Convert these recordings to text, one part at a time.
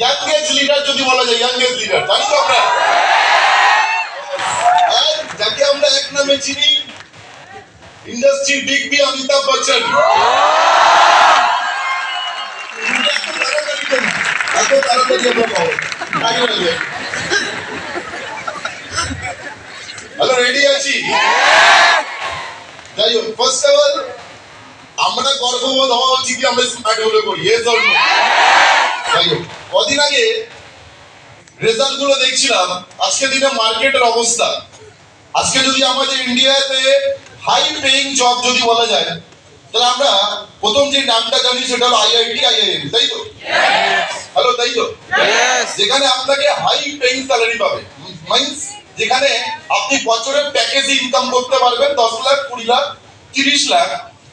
Youngest leader যদি বলা যায়, ইয়াংগেস্ট লিডার জানি তো আমরা, যাকে আমরা এক নামে চিনি, industry big B Amitabh Bachchan. এত তাড়াতাড়ি আমরা পাবো, হ্যালো, রেডি আছি? যাই হোক, ফার্স্ট অফ অল আমরা গর্ববোধ হওয়া উচিত কি আমরা স্মার্ট হলে করি, ইয়েস অর নো? যাই হোক, কদিন আগে রেজাল্ট গুলো দেখছিলাম, আজকে দিনে মার্কেটের অবস্থা। আজকে যদি আমাদের ইন্ডিয়াতে হাই পেইং জব যদি বলা যায়, তাহলে আমরা প্রথম যে নামটা জানি সেটা হলো আইআইটি, আইআইএম, তাই তো? হ্যালো, তাই তো? যেখানে আপনাকে হাই পেইং স্যালারি পাবে, মিন্স যেখানে আপনি বছরে প্যাকেজ ইনকাম করতে পারবেন 10 লাখ, 20 লাখ, 30 লাখ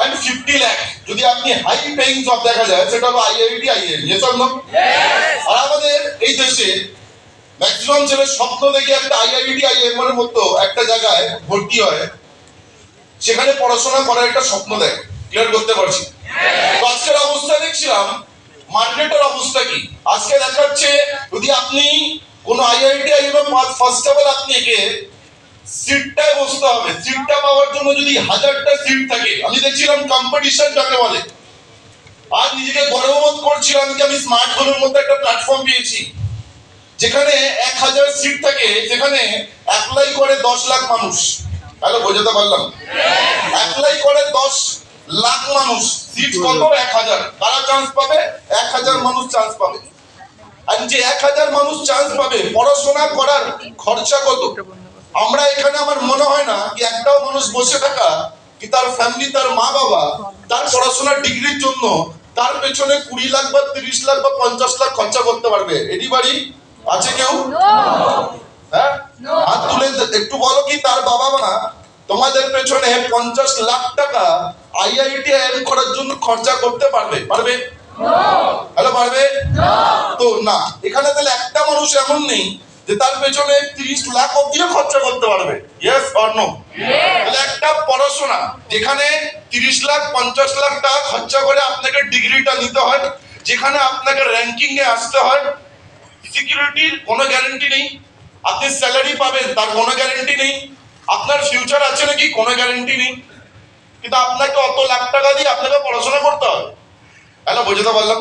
and 50 লাখ। যদি আপনি হাই পেইং জব দেখা যায় সেটা হলো IIT, IIM, yes or no? আর আমাদের এই দেশে ম্যাক্সিমাম ছেলে স্বপ্ন দেখে একটা আইআইটি, আইআইএম এর মতো একটা জায়গায় ভর্তি হয়, সেখানে পড়াশোনা করার একটা স্বপ্ন দেখে। ক্লিয়ার করতে পারছি? তো আজকের অবস্থা দেখছিলাম, মার্কেটের অবস্থা কি আজকে দেখাচ্ছে, যদি আপনি কোন IIT, IIM first of all আপনাকে সিটটায় বসতে হবে। সিটটা পাওয়ার জন্য যদি 1000টা সিট থাকে, আমি দেখছিলাম কম্পিটিশন যাকে বলে, আর নিজেকে গর্ববোধ করছিলাম যে আমি স্মার্ট ফোনের মধ্যে একটা প্ল্যাটফর্ম পেয়েছি যেখানে 1000 সিট থাকে, যেখানে অ্যাপ্লাই করে 10 লাখ মানুষ। হ্যালো, বোঝাতে পারলাম? অ্যাপ্লাই করে 10 লাখ মানুষ, সিট কত? 1000। কারা চান্স পাবে? 1000 মানুষ চান্স পাবে। আর যে 1000 মানুষ চান্স পাবে, পড়াশোনা করার খরচা কত? আমরা এখানে, আমার মনে হয় না কি একটাও মানুষ বসে থাকা কি তার ফ্যামিলি, তার মা বাবা তার পড়াশোনার ডিগ্রির জন্য তার পেছনে 20 লাখ বা 30 লাখ বা 50 লাখ খরচা করতে পারবে। এটি বাড়ি আছে কেউ? হ্যাঁ, হাত তুলে একটু বলো কি তার বাবা মা তোমাদের পেছনে 50 লাখ টাকা আইআইটি, আইআইএম করার জন্য খরচা করতে পারবে? পারবে? হ্যালো, পারবে? তো না, এখানে তাহলে একটা মানুষ এমন নেই যে তার পেছনে 30 লাখ অবধিও খরচা করতে পারবে, ইয়েস অর নো? তাহলে একটা পড়াশোনা যেখানে 30 লাখ 50 লাখ টাকা খরচা করে আপনাকে ডিগ্রিটা নিতে হয়, যেখানে আপনাকে র্যাঙ্কিং এ আসতে হয়, সিকিউরিটির কোনো গ্যারান্টি নেই, আপনি স্যালারি পাবেন তার কোনো গ্যারান্টি নেই, আপনার ফিউচার আছে নাকি কোনো গ্যারান্টি নেই, কিন্তু আপনাকে অত লাখ টাকা দিয়ে আপনাকে পড়াশোনা করতে হবে। হ্যালো, বুঝতে পারলাম?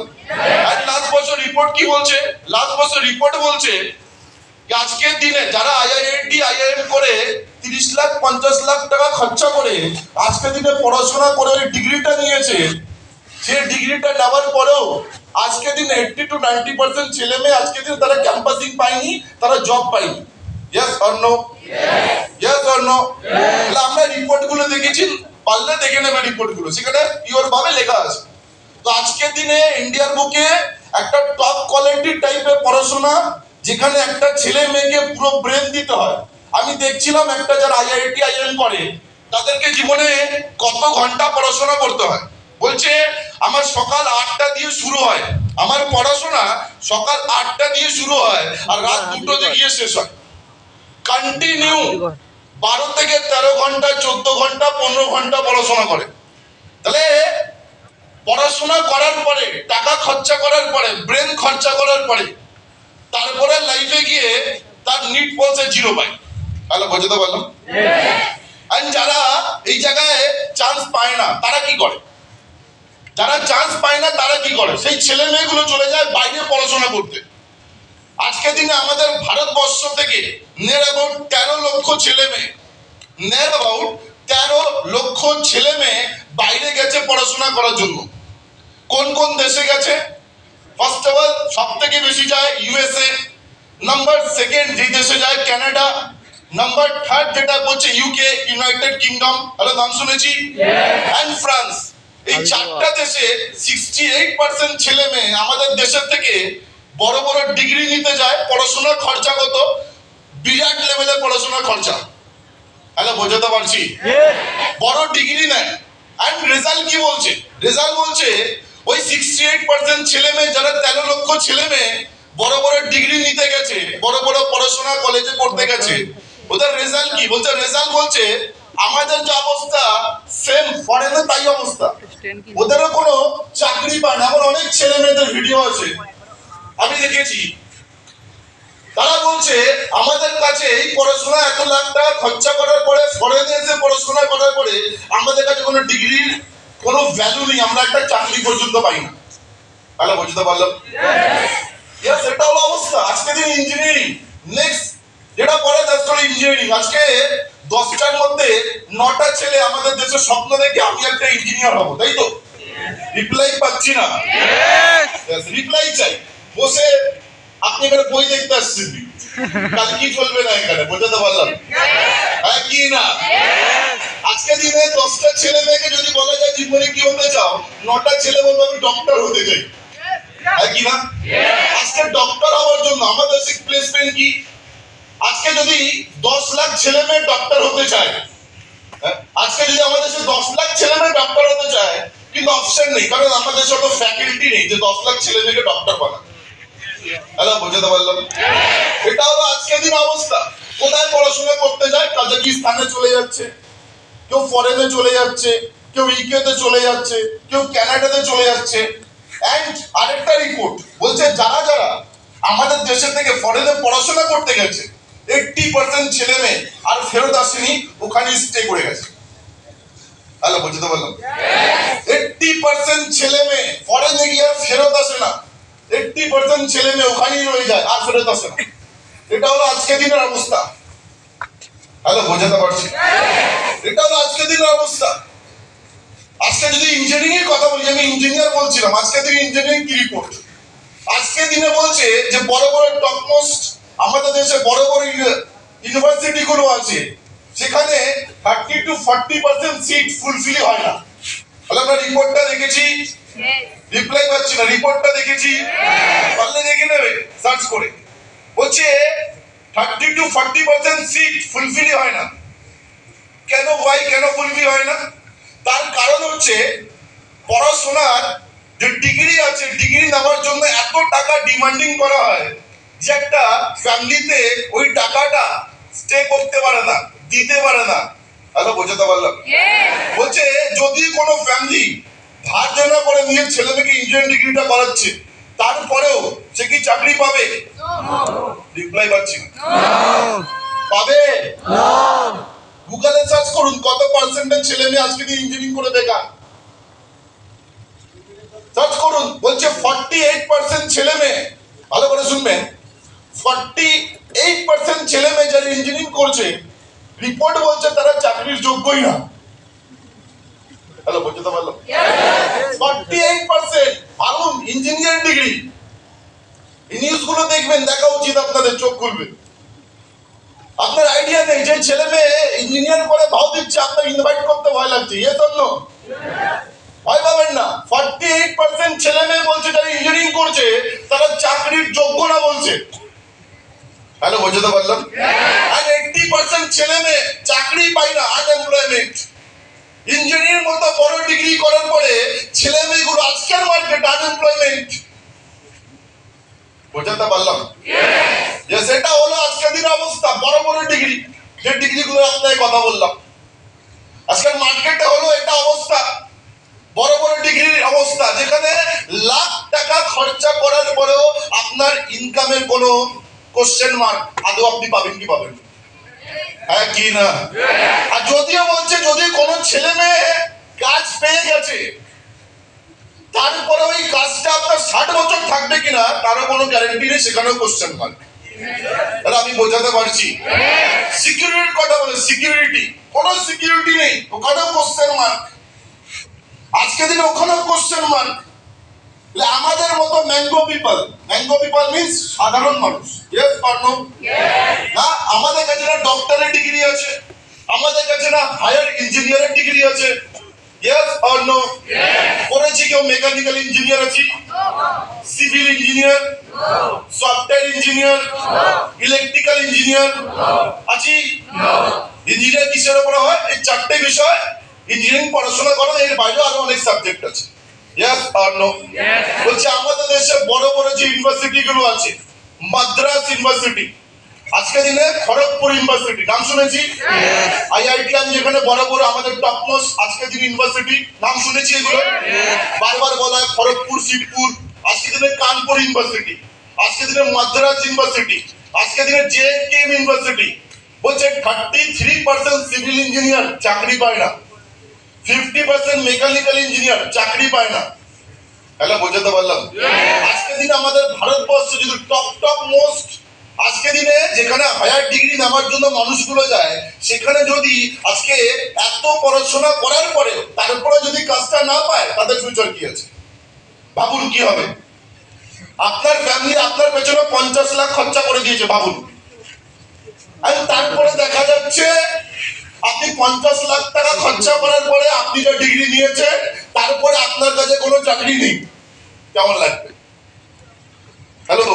আর লাস্ট বছর রিপোর্ট কি বলছে? লাস্ট বছর রিপোর্ট বলছে আজকের দিনে যারা আইআইটি, আইআইএম করে 30 লাখ 50 লাখ টাকা খরচা করে আজকের দিনে পড়াশোনা করে ওই ডিগ্রিটা নিয়েছে, সে ডিগ্রিটা নেওয়ার পরেও আজকের দিনে 80 to 90% ছেলে মেয়ে আজকের দিনে তারা ক্যাম্পাসিং পায়নি, তারা জব পায়নি। Yes or no? Yes or no? আমরা রিপোর্ট গুলো দেখেছি, পারলে দেখে নেবে রিপোর্ট গুলো, সেখানে পিওর ভাবে লেখা আছে। তো আজকের দিনে ইন্ডিয়ার বুকে একটা টপ কোয়ালিটি টাইপের পড়াশোনা, যেখানে একটা ছেলে মেয়েকে পুরো ব্রেন দিতে হয়। আমি দেখছিলাম একটা যারা আইআইটি, আইআইএম করে তাদেরকে জীবনে কত ঘন্টা পড়াশোনা করতে হয়। বলছে আমার সকাল 8টা দিয়ে শুরু হয়, আমার পড়াশোনা সকাল 8টা দিয়ে শুরু হয় আর রাত 2টোতে গিয়ে শেষ হয়। কন্টিনিউ 12 থেকে 13 ঘন্টা, 14 ঘন্টা, 15 ঘন্টা পড়াশোনা করে। তাহলে পড়াশোনা করার পরে, টাকা খরচা করার পরে, ব্রেন খরচা করার পরে, তারপরে লাইফে গিয়ে তার নিট পৌঁছে 0 পায়। তাহলে বুঝতে পারলাম? আর যারা এই জায়গায় চান্স পায় না তারা কি করে? যারা চান্স পায় না তারা কি করে? সেই ছেলে মেয়েগুলো চলে যায় বাইরে পড়াশোনা করতে। আজকের দিনে আমাদের ভারতবর্ষ থেকে নিয়ার অ্যাবাউট 13 লক্ষ ছেলে মেয়ে, নিয়ার অ্যাবাউট 13 লক্ষ ছেলে মেয়ে বাইরে গেছে পড়াশোনা করার জন্য। কোন কোন দেশে গেছে? ফার্স্ট অফ অল সব থেকে বেশি যায় ইউএসএ, নাম্বার সেকেন্ড যে দেশে যায় কানাডা, নাম্বার থার্ড যেটা বলছে ইউকে, ইউনাইটেড কিংডম, হ্যালো নাম শুনেছি, এন্ড ফ্রান্স। এই 4টা দেশে 68% ছেলে মেয়ে আমাদের দেশের থেকে বড় বড় ডিগ্রি নিতে যায়। পড়াশোনার খরচা কত? বিরাট লেভেলের পড়াশোনার খরচা। হ্যালো, বোঝাতে পারছি? বড় ডিগ্রি নেয়। এন্ড রেজাল্ট কি বলছে? রেজাল্ট বলছে ওই 68% ছেলে মেয়ে, যারা 13 লক্ষ ছেলে মেয়ে বড় বড় ডিগ্রি নিতে গেছে, বড় বড় পড়াশোনা কলেজে পড়তে গেছে, ওদের রেজাল্ট কি বলছে? রেজাল্ট বলছে আমাদের যে অবস্থা সেম ফরেনে তাই অবস্থা, ওদেরও কোনো চাকরি পায় না। আমার অনেক ছেলে মেয়েদের ভিডিও আছে আমি দেখেছি, তারা বলছে আমাদের কাছে এই পড়াশোনা এত লাখ টাকা খরচা করার পরে, ফরেনে এসে পড়াশোনা করার পরে আমাদের কাছে কোনো ডিগ্রির কোনো ভ্যালু নেই, আমরা একটা চাকরি পর্যন্ত পাই না। তাহলে বুঝতে পারলাম, এটা হলো অবস্থা আজকে দিন। ইঞ্জিনিয়ারিং নেক্সট যেটা পড়ে দ্যাটস কল্ড ইঞ্জিনিয়ারিং। আজকে 10টার মধ্যে 9টা ছেলে আমাদের দেশের স্বপ্ন দেখে আমি একটা ইঞ্জিনিয়ার হব, তাই তো? রিপ্লাই পাচ্ছি না, রিপ্লাই চাই। বসে আপনি এখানে বই দেখতে আসছেন, কাল কি চলবে না এখানে, বোঝাতে পারলাম? হ্যাঁ কি না? আজকে দিনে 10টা ছেলে মেয়েকে যদি বলা যায় জীবনে কি হতে চাও, 9টা ছেলে বলবে আমি ডক্টর হতে চাই, হ্যাঁ কি না? আজকে ডক্টর হওয়ার জন্য আমাদের প্লেসমেন্ট কি? আজকে যদি 10 লাখ ছেলে মেয়ে ডক্টর হতে চায়, আজকে যদি আমাদের দেশে 10 লাখ ছেলে মেয়ে ডক্টর হতে চায়, কিন্তু অপশন নেই, কারণ আমাদের দেশে অত ফ্যাকাল্টি নেই যে 10 লাখ ছেলে মেয়েকে ডক্টর বানাবে। হ্যালো, বুঝতে পারলাম? এটা হলো আজকের দিন অবস্থা। কোথায় পড়াশোনা করতে যায়, কাজাকিস্তানে চলে যাচ্ছে, কেউ ফরেনে চলে যাচ্ছে, কেউ ইউকেতে চলে যাচ্ছে, কেউ কানাডাতে চলে যাচ্ছে। এন্ড আরেকটা রিপোর্ট বলছে যারা যারা আমাদের দেশে থেকে ফরেনে পড়াশোনা করতে গেছে 80% ছেলে মেয়ে আর ফেরত আসেনি, ওখানে স্টে করে গেছে। হ্যালো, বুঝতে পারলাম? 80% ছেলে মেয়ে ফরেনে গিয়ে আর ফেরত আসে না, 80% ছেলে মেয়ে ওখানেই রয়ে যায় আর ফেরত আসে না। এটা হলো আজকে দিনের অবস্থা। হ্যালো, বোঝাতে পারছি? এটা হলো আজকে দিনের অবস্থা। আজকে যদি ইঞ্জিনিয়ারিং এর কথা বলি, আমি ইঞ্জিনিয়ার বলছিলাম, আজকে দিনে ইঞ্জিনিয়ারিং কি রিপোর্ট? আজকে দিনে বলছে যে বড় বড় টপমোস্ট আমাদের দেশে বড় বড় ইউনিভার্সিটি গুলো আছে, সেখানে 30 to 40% সিট ফুলফিল হয় না। তাহলে আমরা রিপোর্টটা দেখেছি, রিপ্লাই পাচ্ছি না, রিপোর্টটা দেখেছি, পারলে দেখে নেবে সার্চ করে। বলছে 30 to 40% সিট ফুলফিল হয় না। কেন ভাই, কেন ফুলফিল হয় না? তার কারণ হচ্ছে পড়াশোনার যে ডিগ্রি আছে, ডিগ্রি নেওয়ার জন্য এত টাকা ডিমান্ডিং করা হয় যে একটা ফ্যামিলিতে ওই টাকাটা স্টে করতে পারে না, দিতে পারে না। হ্যালো, বোঝাতে পারলাম? বলছে যদি কোনো ফ্যামিলি ধার দেনা করে নিজের ছেলে মেয়েকে ইঞ্জিনিয়ারিং ডিগ্রিটা করাচ্ছে, তারপরেও সে কি চাকরি পাবে? রিপ্লাই পাচ্ছি না। পাবে? গুগলে সার্চ করুন কত পার্সেন্টেজ ছেলে মেয়ে আজকে দিন ইঞ্জিনিয়ারিং করে বেকার। সার্চ করুন, বলছে 48% ছেলে মেয়ে, ভালো করে শুনবেন, 48% ছেলে মেয়ে যারা ইঞ্জিনিয়ারিং করছে, রিপোর্ট বলছে তারা চাকরির যোগ্যই না। হ্যালো, বুঝতে পারলাম? 48% ভাবুন, ইঞ্জিনিয়ারিং ডিগ্রি। এই নিউজগুলো দেখবেন, দেখা উচিত আপনাদের, চোখ খুলবে। আপনার আইডিয়া নেই যে ছেলে মেয়ে ইঞ্জিনিয়ার করে ভাও দিচ্ছে, আপনার ইনভাইট করতে ভয় লাগছে। ইয়ে তো না, ভয় পাবেন না। 48% ছেলে মেয়ে বলছে যারা ইঞ্জিনিয়ারিং করছে তারা চাকরির যোগ্য না বলছে। হ্যালো, বুঝতে পারলাম? আর 80% ছেলে মেয়ে চাকরি পায় না, আনএমপ্লয়মেন্ট। ইঞ্জিনিয়ারিং মতো বড় ডিগ্রি করার পরে ছেলে মেয়েগুলো আজকের মার্কেট আনএমপ্লয়মেন্ট। বোঝাতে পারলাম? সেটা হলো আজকের দিনের অবস্থা। বড় বড় ডিগ্রি, যে ডিগ্রিগুলো আপনাকে কথা বললাম, আজকের মার্কেটে হলো এটা অবস্থা। বড় বড় ডিগ্রির অবস্থা, যেখানে লাখ টাকা খরচা করার পরেও আপনার ইনকামের কোনো কোশ্চেন মার্ক, আদৌ আপনি পাবেন কি পাবেন? হ্যাঁ কি না? আর যদিও বলছে যদি কোনো ছেলে মেয়ে কাজ পেয়ে গেছে, তারপরে ওই কাজটা আপনার 60 বছর থাকবে কিনা তারও কোনো গ্যারান্টি নেই, সেখানেও কোশ্চেন মার্ক। আমি বোঝাতে পারছি? সিকিউরিটির কথা বলে, সিকিউরিটি, কোনো সিকিউরিটি নেই, ওখানেও কোশ্চেন মার্ক। আজকে দিনে ওখানেও কোশ্চেন মার্ক। আমাদের মতো ম্যাঙ্গো পিপল মিন্স সাধারণ মানুষ, ইয়েস অর নো? না, আমাদের কাছে না ডক্টরের ডিগ্রি আছে, আমাদের কাছে না হায়ার ইঞ্জিনিয়ারের ডিগ্রি আছে, ইয়েস অর নো? করেছি কেউ মেকানিক্যাল ইঞ্জিনিয়ার আছি, civil engineer, software engineer, electrical engineer আছি। ইঞ্জিনিয়ার কিসের উপরে হয়? এই 4টে বিষয় ইঞ্জিনিয়ারিং পড়াশোনা করো, এর বাইরেও আরো অনেক সাবজেক্ট আছে। Yes or no? বলছে আমাদের দেশে বড় বড় যে ইউনিভার্সিটি গুলো আছে, মাদ্রাস ইউনিভার্সিটি, আজকে দিনে খড়গপুর ইউনিভার্সিটি নাম শুনেছি, আইআইটিএম যেখানে বড় বড় আমাদের টপ মোস্ট আজকে দিনে ইউনিভার্সিটি নাম শুনেছি, এগুলো বারবার বলা হয় খড়গপুর, শিবপুর। আজকে দিনে কানপুর ইউনিভার্সিটি, আজকে দিনে মাদ্রাজ ইউনিভার্সিটি, আজকে দিনে জেএনকেএম ইউনিভার্সিটি বলছে 33% সিভিল ইঞ্জিনিয়ার চাকরি পায় না, 50% মেকানিক্যাল ইঞ্জিনিয়ার চাকরি পায় না। হ্যালো, বোঝাতে পারলাম? আজকে দিনে আমাদের ভারতবর্ষে যদি টপ মোস্ট আজকে দিনে যেখানে হায়ার ডিগ্রি নেওয়ার জন্য মানুষগুলো যায়, সেখানে যদি আজকে এত পড়াশোনা করার পরে তারপরে যদি কাজটা না পায়, তাদের ফিউচার কি আছে? ভাবুন কি হবে। আপনার ফ্যামিলি আপনার পেছনে 50 লাখ খরচা করে দিয়েছে, ভাবুন। আর তারপরে দেখা যাচ্ছে আপনি 50 লাখ টাকা খরচা করার পরে আপনি যে ডিগ্রি নিয়েছেন, তারপরে আপনার কাছে কোনো চাকরি নেই। কেমন লাগবে? হ্যালো।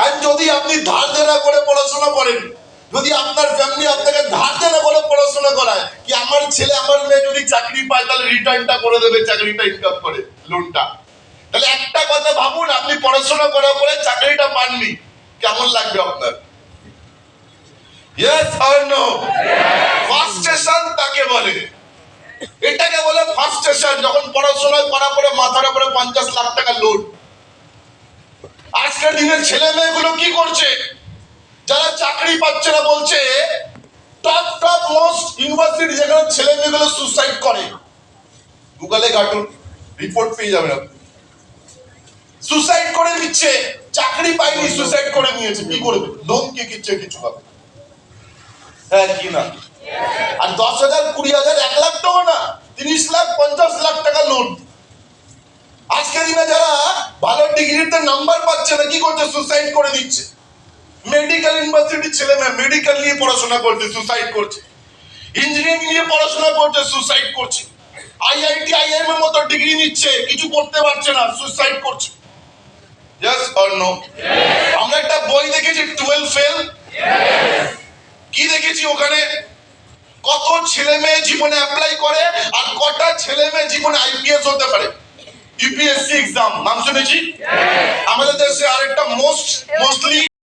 আর যদি আপনি ধার দেনা করে পড়াশোনা করেন, যদি আপনার ফ্যামিলি আপনাকে ধার দেনা করে পড়াশোনা করায়, কি আমার ছেলে আমার মেয়ে যদি চাকরি পায় তাহলে রিটার্নটা করে দেবে, চাকরিটা ইনকাম করে লোনটা, তাহলে একটা কথা ভাবুন, আপনি পড়াশোনা করার পরে চাকরিটা পাননি, কেমন লাগবে আপনার? Yes or no? ফার্স্টেশন তাকে বলে, এটাকে বলে ফার্স্টেশন। যখন পড়াশোনা করার পরে মাথার উপরে 50 লাখ টাকা লোন। আজকের দিনের ছেলে মেয়েগুলো কি করছে? যারা চাকরি পাচ্ছে না, বলছে টপ মোস্ট ইউনিভার্সিটি যেখানে ছেলে মেয়েগুলো সুসাইড করে, গুগলে ঘাটুন, রিপোর্ট পেয়ে যাবেন আপনি। সুসাইড করে দিচ্ছে, চাকরি পায়নি, সুসাইড করে নিয়েছে। কি করবে? লোন কি কিচ্ছে কিছু হবে? হ্যাঁ কি না? আর 10,000, 20,000, 1 লাখ টাকা না, 30 লাখ 50 লাখ টাকা লোন। আজকে দিনে যারা ভালো ডিগ্রিতে নাম্বার পাচ্ছে না, কি করছে? সুসাইড করে দিচ্ছে। মেডিকেল ইউনিভার্সিটির ছেলে মেয়ে মেডিকেল নিয়ে পড়াশোনা করছে, সুসাইড করছে। ইঞ্জিনিয়ারিং নিয়ে পড়াশোনা করছে, সুসাইড করছে। আইআইটি আইআইএম এর মতো ডিগ্রি নিচ্ছে, কিছু করতে পারছে না, সুসাইড করছে। Yes or no? আমরা একটা বই দেখেছি 12 ফেল। কি দেখেছি ওখানে? কত ছেলে মেয়ে জীবনে অ্যাপ্লাই করে আর কটা ছেলে মেয়ে জীবনে আইপিএস হতে পারে। ইউপিএসসি এক্সাম নাম শুনেছি? আমাদের দেশে আরেকটা মোস্টলি